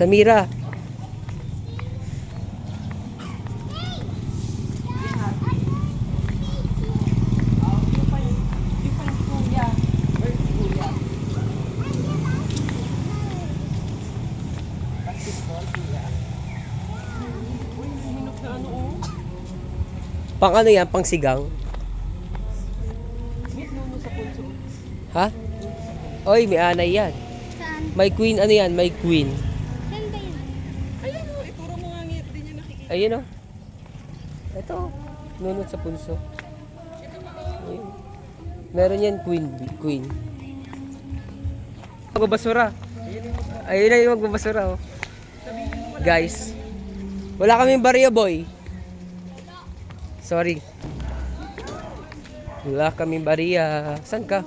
Samira. Pang ano yan? Pang sigang? Ha? Oy, may anay yan. Saan? May queen, ano yan? May queen. Saan ba yun? Ayun o, ituro mo nga ngit, di niya nakikita. Ayun o. Ito. Nunot sa punso. Ayun. Meron yan queen. Queen. Magbabasura. Ayun na yung magbabasura oh. Guys. Wala kaming barya boy. Sorry. Wala kaming barya. Saan ka?